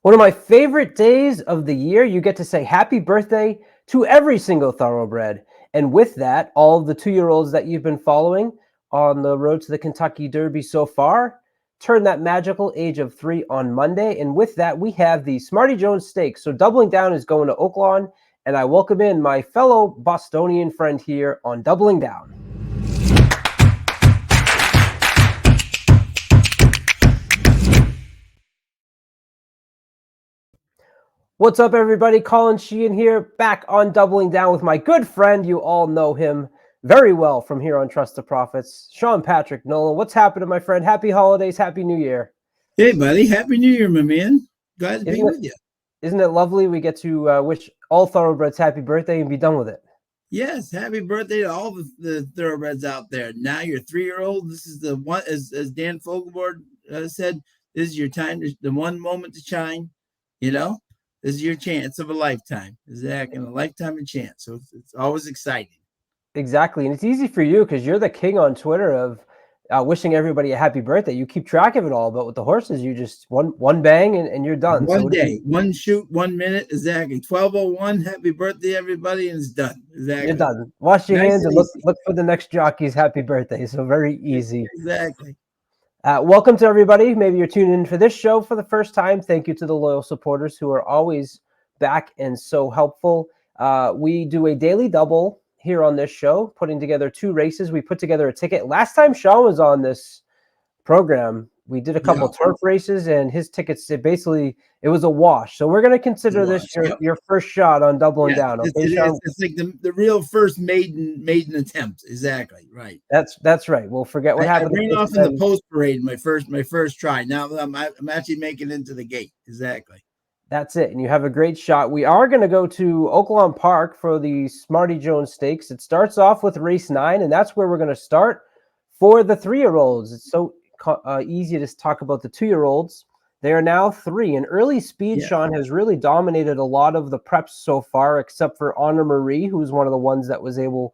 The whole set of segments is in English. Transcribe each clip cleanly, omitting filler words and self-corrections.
One of my favorite days of the year, you get to say happy birthday to every single thoroughbred. And with that, all of the 2-year-olds that you've been following on the road to the Kentucky Derby so far turn that magical age of 3 on Monday. And with that, we have the Smarty Jones Stakes. So Doubling Down is going to Oaklawn, and I welcome in my fellow Bostonian friend here on Doubling Down. What's up, everybody? Colin Sheehan here, back on Doubling Down with my good friend. You all know him very well from here on Trust the Profits, Sean Patrick Nolan. What's happening, my friend? Happy holidays, happy New Year. Hey, buddy. Happy New Year, my man. Glad to be with you. Isn't it lovely? We get to wish all thoroughbreds happy birthday and be done with it. Yes, happy birthday to all the thoroughbreds out there. Now you're 3-year-old. This is the one, as Dan Fogelborg said, this is your time, the one moment to shine. You know, this is your chance of a lifetime. Exactly, a lifetime of chance. So it's always exciting. Exactly, and it's easy for you because you're the king on Twitter of wishing everybody a happy birthday. You keep track of it all, but with the horses, you just one bang and you're done. One day, one shoot, 1 minute, exactly. 12:01. Happy birthday, everybody, and it's done. Exactly. You're done. Wash your hands and look for the next jockey's happy birthday. So very easy. Exactly. Welcome to everybody. Maybe you're tuning in for this show for the first time. Thank you to the loyal supporters who are always back and so helpful. We do a daily double here on this show, putting together 2 races. We put together a ticket. Last time Sean was on this program, we did a couple turf races, and his tickets, it was a wash. So we're going to consider this your first shot on Doubling Down. Okay, it's like the real first maiden attempt. Exactly right. That's right. We'll forget what happened. I ran off in the post parade my first try. Now I'm actually making it into the gate. Exactly. That's it. And you have a great shot. We are going to go to Oaklawn Park for the Smarty Jones Stakes. It starts off with race 9, and that's where we're going to start for the 3-year-olds. It's so easy to talk about the 2-year-olds. They are now 3. And early speed, Sean, has really dominated a lot of the preps so far, except for Honor Marie, who's one of the ones that was able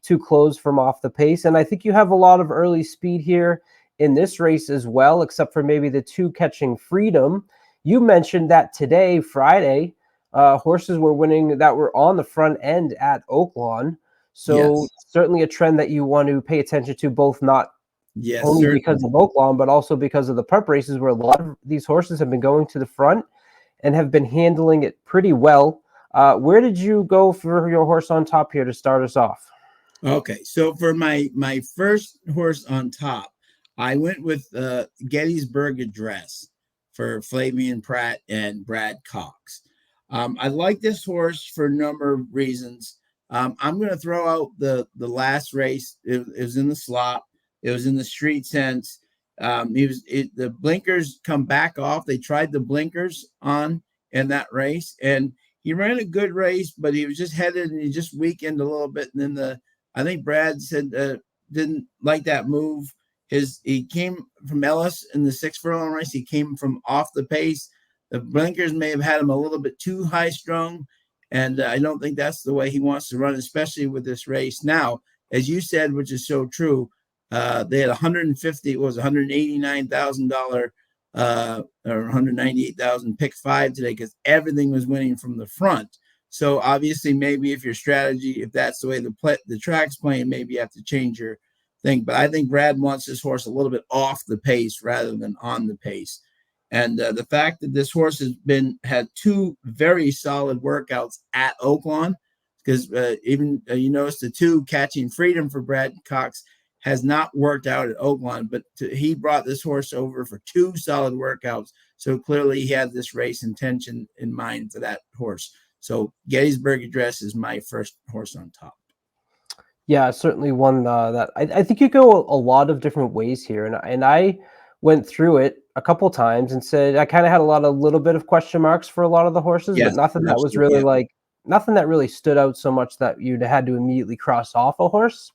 to close from off the pace. And I think you have a lot of early speed here in this race as well, except for maybe the 2 Catching Freedom. You mentioned that today, Friday, horses were winning that were on the front end at Oaklawn. So certainly a trend that you want to pay attention to, both not only because of Oaklawn, but also because of the prep races where a lot of these horses have been going to the front and have been handling it pretty well. Where did you go for your horse on top here to start us off? Okay, so for my first horse on top, I went with Gettysburg Address for Flavian Pratt and Brad Cox. I like this horse for a number of reasons. I'm going to throw out the last race. It was in the slop. It was in the street sense. The blinkers come back off. They tried the blinkers on in that race, and he ran a good race, but he was just headed and he just weakened a little bit. And then I think Brad said didn't like that move. He came from Ellis in the 6 furlong race. He came from off the pace. The blinkers may have had him a little bit too high strung, and I don't think that's the way he wants to run, especially with this race. Now, as you said, which is so true, they had $189,000 or $198,000 pick 5 today because everything was winning from the front. So obviously, maybe if that's the way the track's playing, maybe you have to change your thing. But I think Brad wants this horse a little bit off the pace rather than on the pace. And the fact that this horse had 2 very solid workouts at Oaklawn, because even you notice the 2 Catching Freedom for Brad Cox has not worked out at Oaklawn, but he brought this horse over for 2 solid workouts. So clearly he had this race intention in mind for that horse. So Gettysburg Address is my first horse on top. Yeah, certainly one that I think you go a lot of different ways here. And I went through it a couple times and said I kind of had a little bit of question marks for a lot of the horses, but nothing that was really nothing that really stood out so much that you'd had to immediately cross off a horse.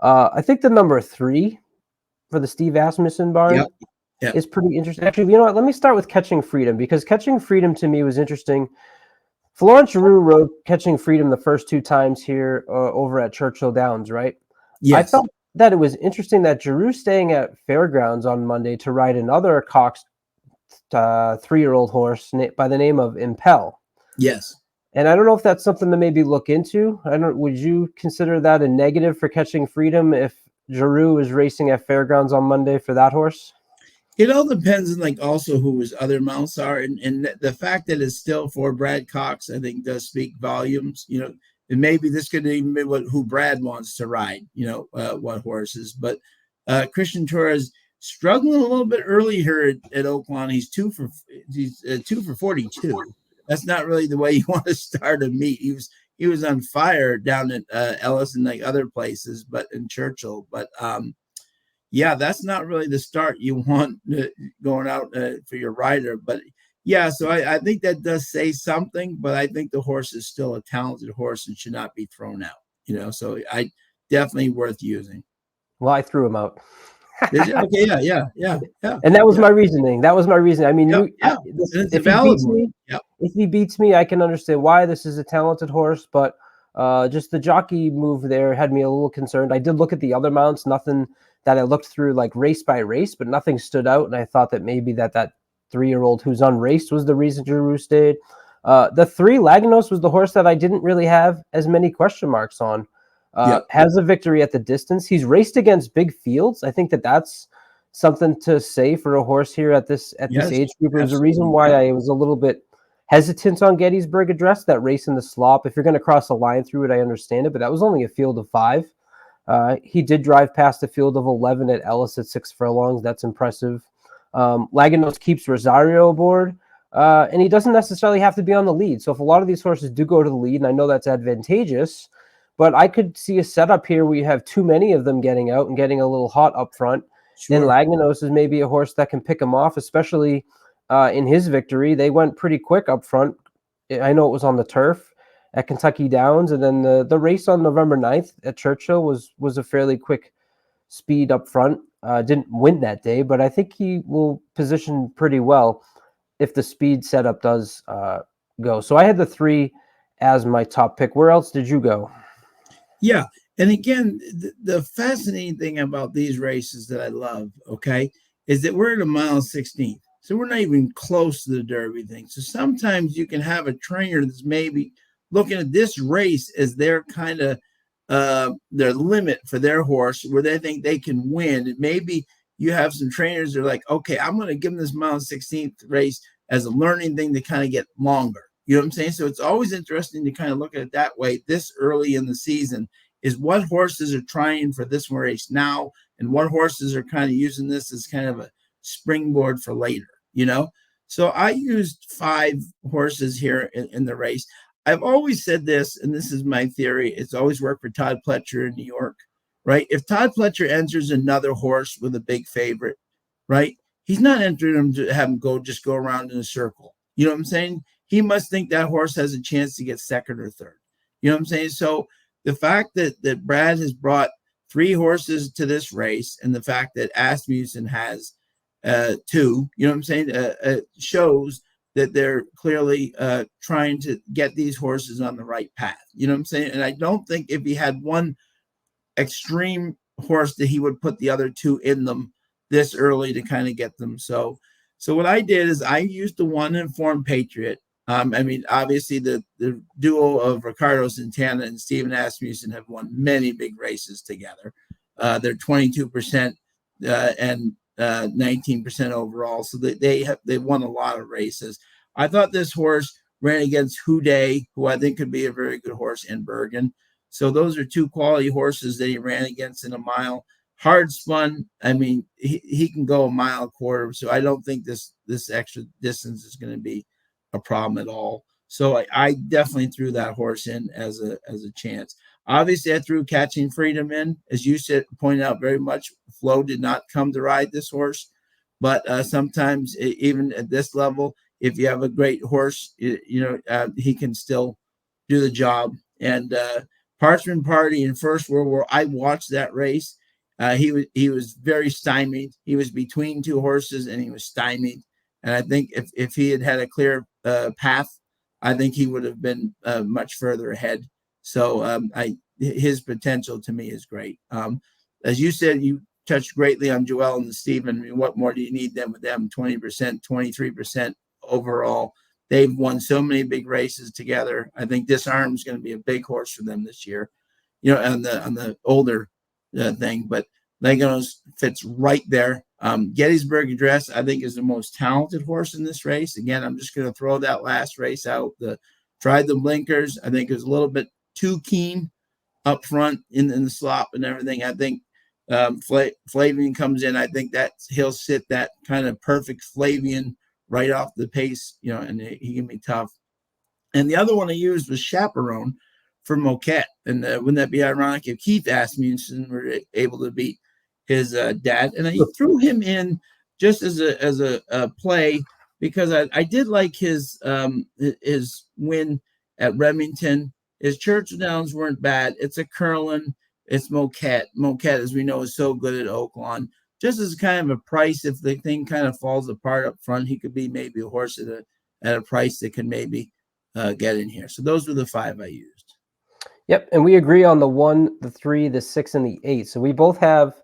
I think the number 3 for the Steve Asmussen barn is pretty interesting. Actually, you know what? Let me start with Catching Freedom, because Catching Freedom to me was interesting. Florent Giroux rode Catching Freedom the first 2 times here over at Churchill Downs, right? Yes. I felt that it was interesting that Giroux staying at Fairgrounds on Monday to ride another Cox 3-year-old horse by the name of Impel. Yes. And I don't know if that's something to maybe look into. Would you consider that a negative for Catching Freedom if Giroux is racing at Fairgrounds on Monday for that horse? It all depends on like also who his other mounts are, and the fact that it's still for Brad Cox, I think, does speak volumes. And maybe this could even be who Brad wants to ride. What horses, but Christian Torres struggling a little bit early here at Oaklawn. He's 2 for 42. That's not really the way you want to start a meet. He was on fire down at Ellis and like other places, but in Churchill, but yeah, that's not really the start you want going out for your rider. But yeah, so I think that does say something, but I think the horse is still a talented horse and should not be thrown out, so I definitely worth using. Well, I threw him out. Did you? Okay, yeah. And that was my reasoning. I mean, if he beats me, I can understand why. This is a talented horse, but just the jockey move there had me a little concerned. I did look at the other mounts, nothing that I looked through like race by race, but nothing stood out. And I thought that maybe that 3-year-old who's unraced was the reason Giroux stayed. The 3 Laganos was the horse that I didn't really have as many question marks on. Has a victory at the distance. He's raced against big fields. I think that's something to say for a horse here at this age group. There's a reason why I was a little bit hesitant on Gettysburg Address, that race in the slop. If you're going to cross a line through it, I understand it, but that was only a field of 5. He did drive past a field of 11 at Ellis at 6 furlongs. That's impressive. Laganos keeps Rosario aboard, and he doesn't necessarily have to be on the lead. So if a lot of these horses do go to the lead, and I know that's advantageous, but I could see a setup here where you have too many of them getting out and getting a little hot up front. Sure. And Laganos is maybe a horse that can pick him off, especially in his victory. They went pretty quick up front. I know it was on the turf at Kentucky Downs, and then the race on November 9th at Churchill was a fairly quick speed up front. Didn't win that day, but I think he will position pretty well if the speed setup does go. So I had the 3 as my top pick. Where else did you go? Yeah, and again, the fascinating thing about these races that I love, okay, is that we're at a mile 16. So we're not even close to the Derby thing. So sometimes you can have a trainer that's maybe looking at this race as their kind of their limit for their horse, where they think they can win. And maybe you have some trainers that are like, okay, I'm going to give them this mile 16th race as a learning thing to kind of get longer. You know what I'm saying? So it's always interesting to kind of look at it that way this early in the season, is what horses are trying for this race now and what horses are kind of using this as kind of a springboard for later, So I used 5 horses here in the race. I've always said this, and this is my theory. It's always worked for Todd Pletcher in New York, right? If Todd Pletcher enters another horse with a big favorite, right, he's not entering him to have him just go around in a circle. You know what I'm saying? He must think that horse has a chance to get second or third. You know what I'm saying? So the fact that Brad has brought 3 horses to this race, and the fact that Asmussen has 2, you know what I'm saying, shows that they're clearly trying to get these horses on the right path. You know what I'm saying? And I don't think if he had one extreme horse that he would put the other 2 in them this early to kind of get them. So what I did is I used the one Informed Patriot. I mean, obviously the duo of Ricardo Santana and Stephen Asmussen have won many big races together. They're 22% and 19% overall. So they won a lot of races. I thought this horse ran against Houdet, who I think could be a very good horse, in Bergen. So those are 2 quality horses that he ran against in a mile. Hard spun. I mean, he can go a mile and a quarter. So I don't think this extra distance is going to be a problem at all. So I definitely threw that horse in as a chance. Obviously, I threw Catching Freedom in, as you said, pointed out very much. Flo did not come to ride this horse, but sometimes even at this level, if you have a great horse, he can still do the job. And Parchment Party in First World War, I watched that race. He was very stymied. He was between 2 horses and he was stymied. And I think if he had a clear path, I think he would have been much further ahead. So his potential to me is great. As you said, you touched greatly on Joel and Stephen. I mean, what more do you need them with them? 20%, 23% overall. They've won so many big races together. I think Disarm is going to be a big horse for them this year, on the older thing. But Legos fits right there. Gettysburg Address, I think, is the most talented horse in this race. Again, I'm just going to throw that last race out. Tried the blinkers. I think it was a little bit too keen up front in the slop and everything. I think Flavian comes in. I think that he'll sit that kind of perfect Flavian right off the pace, and he can be tough. And the other one I used was Chaperone for Moquette. And wouldn't that be ironic if Keith Asmussen were able to beat his dad? And I threw him in just as a play because I did like his win at Remington. His Churchill Downs weren't bad. It's a Curlin. It's Moquette. Moquette, as we know, is so good at Oaklawn. Just as kind of a price, if the thing kind of falls apart up front, he could be maybe a horse at a price that can maybe get in here. So those were the 5 I used. Yep, and we agree on the 1, the 3, the 6, and the 8. So we both have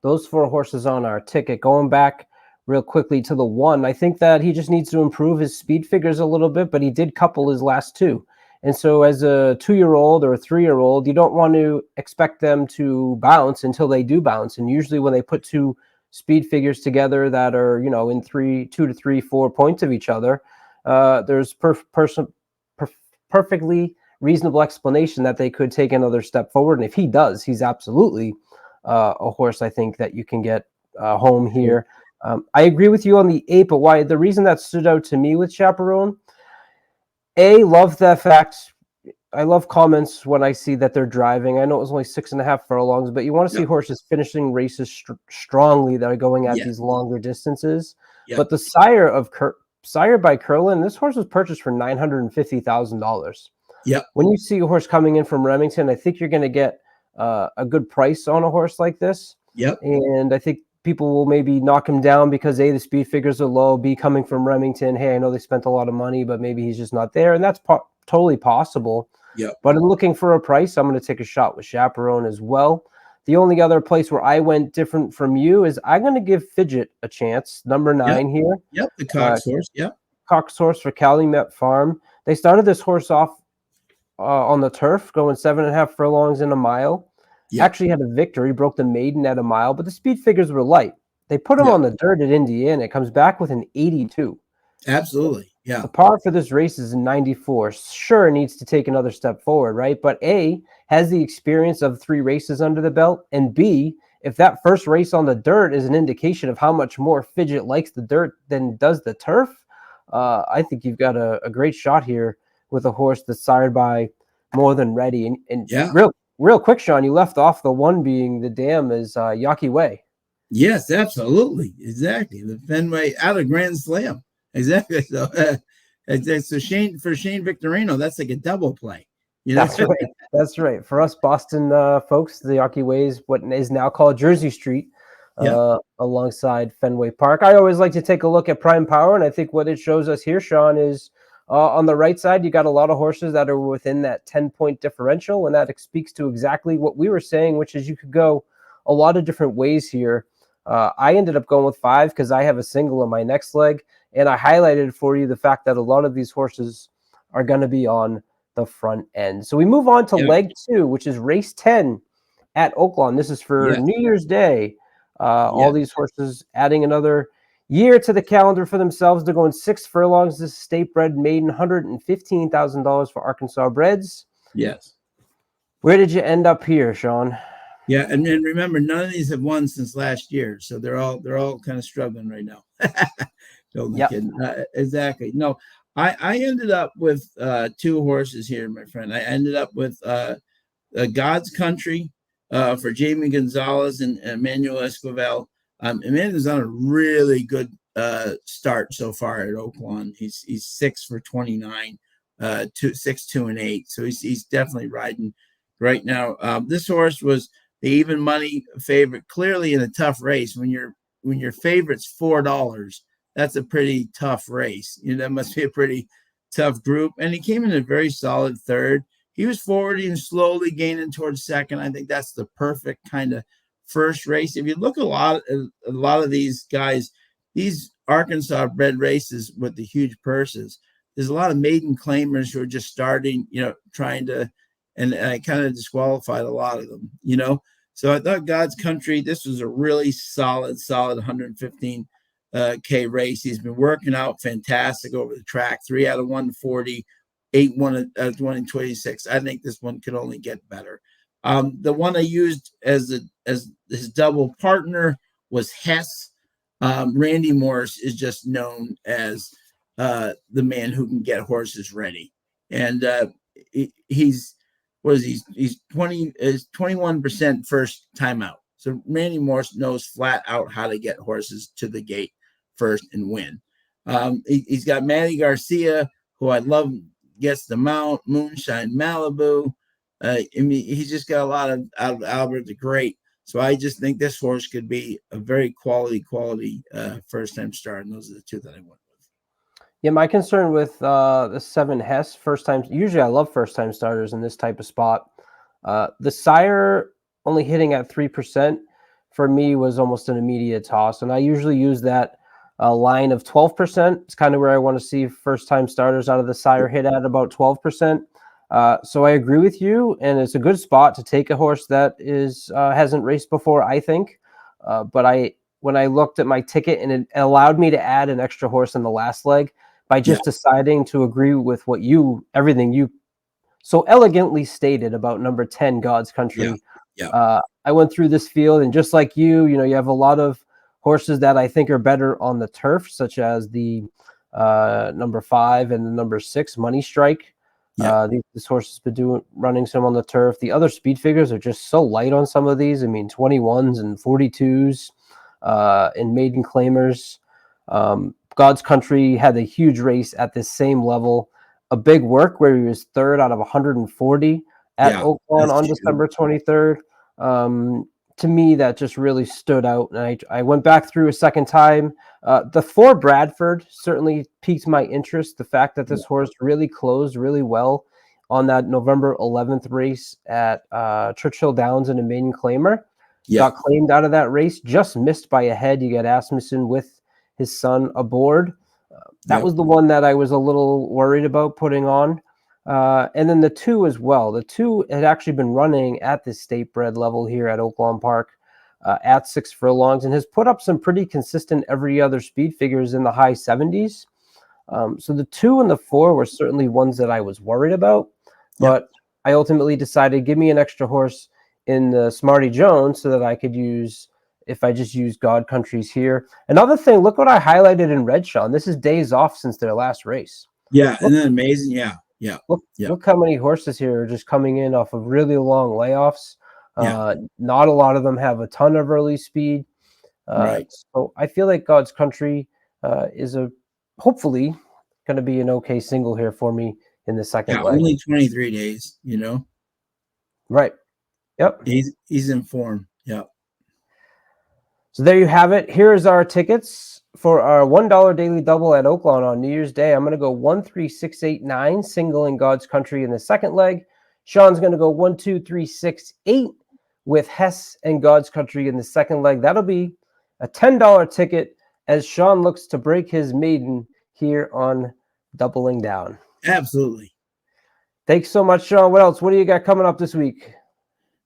those 4 horses on our ticket. Going back real quickly to the 1, I think that he just needs to improve his speed figures a little bit, but he did couple his last 2. And so as a 2-year-old or a 3-year-old, you don't want to expect them to bounce until they do bounce. And usually when they put 2 speed figures together that are, in 2 to 3, 4 points of each other, there's perfectly reasonable explanation that they could take another step forward. And if he does, he's absolutely a horse, I think, that you can get home here. I agree with you on the 8, but why the reason that stood out to me with Chaperone, love the fact, I love comments when I see that they're driving. I know it was only 6.5 furlongs, but you want to see horses finishing races strongly that are going at these longer distances. But the sire by Curlin, this horse was purchased for $950,000. When you see a horse coming in from Remington, I think you're going to get a good price on a horse like this. And I think people will maybe knock him down because A, the speed figures are low, B, coming from Remington, hey, I know they spent a lot of money, but maybe he's just not there. And that's totally possible. But in looking for a price, I'm going to take a shot with Chaperone as well. The only other place where I went different from you is I'm going to give Fidget a chance, number 9 here. The Cox horse. Cox horse for Calumet Farm. They started this horse off on the turf, going 7.5 furlongs in a mile. Actually had a victory, broke the maiden at a mile, but the speed figures were light. They put him on the dirt at Indiana. It comes back with an 82. Absolutely. The par for this race is a 94. Sure, it needs to take another step forward, right? But A, has the experience of 3 races under the belt, and B, if that first race on the dirt is an indication of how much more Fidget likes the dirt than does the turf, I think you've got a great shot here with a horse that's sired by More Than Ready. And real quick, Sean, you left off the 1 being the dam is Yawkey Way. Yes, absolutely. Exactly. The Fenway out of Grand Slam. Exactly. So it's a Shane Victorino. That's like a double play. That's right. That's right. For us Boston folks, the Yawkey Way is what is now called Jersey Street alongside Fenway Park. I always like to take a look at Prime Power, and I think what it shows us here, Sean, is on the right side, you got a lot of horses that are within that 10-point differential, and that speaks to exactly what we were saying, which is you could go a lot of different ways here. I ended up going with 5 because I have a single in my next leg, and I highlighted for you the fact that a lot of these horses are going to be on the front end. So we move on to leg 2, which is race 10 at Oaklawn. This is for New Year's Day. All these horses adding another year to the calendar for themselves. They're going 6 furlongs. This state bred maiden, $115,000 for Arkansas breds. Where did you end up here, Sean? And remember, none of these have won since last year, so they're all kind of struggling right now. Kidding. Exactly. No, I ended up with 2 horses here, my friend. I ended up with God's Country for Jamie Gonzalez and Emmanuel Esquivel. Emmanuel's on a really good start so far at Oaklawn. He's 6 for 29, 6, 2, and 8. So he's definitely riding right now. This horse was the even money favorite, clearly in a tough race. When your favorite's $4, that's a pretty tough race. That must be a pretty tough group. And he came in a very solid 3rd. He was forwarding slowly, gaining towards 2nd. I think that's the perfect kind of first race. If you look a lot of these guys, these Arkansas bred races with the huge purses, there's a lot of maiden claimers who are just starting, trying to, and I kind of disqualified a lot of them, So I thought God's Country, this was a really solid 115 K race. He's been working out fantastic over the track, 3 out of 140, 8 1 out of 126. I think this one could only get better. The one I used as his double partner was Hess. Randy Morris is just known as the man who can get horses ready, and he's 21% first time out. So Randy Morris knows flat out how to get horses to the gate first and win. He's got Manny Garcia, who I love, gets the mount, Moonshine Malibu. He's just got a lot out of Albert the Great. So I just think this horse could be a very quality first time start. And those are the two that I went with. Yeah, my concern with the 7 Hess first time. Usually, I love first time starters in this type of spot. The sire only hitting at 3% for me was almost an immediate toss, and I usually use that line of 12%. It's kind of where I want to see first time starters out of the sire hit at about 12%. So I agree with you, and it's a good spot to take a horse that hasn't raced before, I think. But when I looked at my ticket, and it allowed me to add an extra horse in the last leg by just deciding to agree with everything you so elegantly stated about number 10, God's Country. I went through this field, and just like you have a lot of horses that I think are better on the turf, such as the number 5 and the number 6, Money Strike. This horse has been running some on the turf. The other speed figures are just so light on some of these. I mean, 21s and 42s and maiden claimers. God's Country had a huge race at this same level. A big work where he was 3rd out of 140 at Oaklawn on December 23rd. To me, that just really stood out. And I went back through a second time. The 4 Bradford certainly piqued my interest. The fact that this horse really closed really well on that November 11th race at Churchill Downs in a maiden claimer. Got claimed out of that race, just missed by a head. You get Asmussen with his son aboard. That was the one that I was a little worried about putting on. And then the 2 as well. The 2 had actually been running at the state bred level here at Oaklawn Park at 6 furlongs and has put up some pretty consistent every other speed figures in the high 70s. So the 2 and the 4 were certainly ones that I was worried about. But I ultimately decided, give me an extra horse in the Smarty Jones so that I could use, if I just use God Countries here. Another thing, look what I highlighted in red, Sean. This is days off since their last race. Isn't that amazing? Look how many horses here are just coming in off of really long layoffs. Not a lot of them have a ton of early speed. So I feel like God's Country is hopefully going to be an okay single here for me in the second leg. Only 23 days, Right. Yep. He's in form. Yep. So there you have it. Here's our tickets for our $1 daily double at Oaklawn on New Year's Day. I'm going to go 1, 3, 6, 8, 9, single in God's Country in the second leg. Sean's going to go 1, 2, 3, 6, 8 with Hess and God's Country in the second leg. That'll be a $10 ticket as Sean looks to break his maiden here on Doubling Down. Absolutely. Thanks so much, Sean. What do you got coming up this week?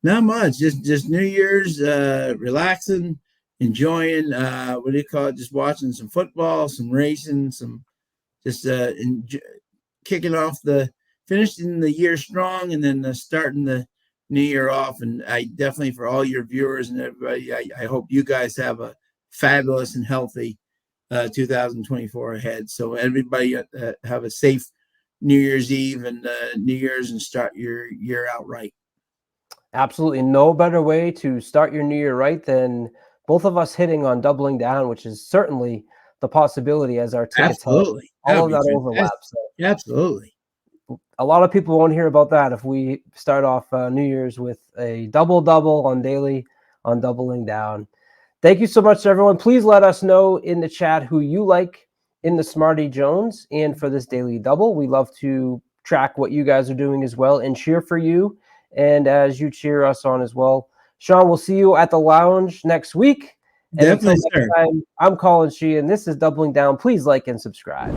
Not much. Just New Year's, relaxing, enjoying, just watching some football, some racing, some just kicking off finishing the year strong, and then starting the new year off. And I definitely, for all your viewers and everybody, I hope you guys have a fabulous and healthy 2024 ahead. So everybody have a safe New Year's Eve and New Year's, and start your year out right. Absolutely no better way to start your new year right than both of us hitting on Doubling Down, which is certainly the possibility as our tickets help. All of that overlaps. So. Absolutely. A lot of people won't hear about that if we start off New Year's with a double on daily on Doubling Down. Thank you so much, everyone. Please let us know in the chat who you like in the Smarty Jones and for this daily double. We love to track what you guys are doing as well and cheer for you. And as you cheer us on as well, Sean, we'll see you at the lounge next week. And Definitely, until next sir. time, I'm Colin Sheehan. This is Doubling Down. Please like and subscribe.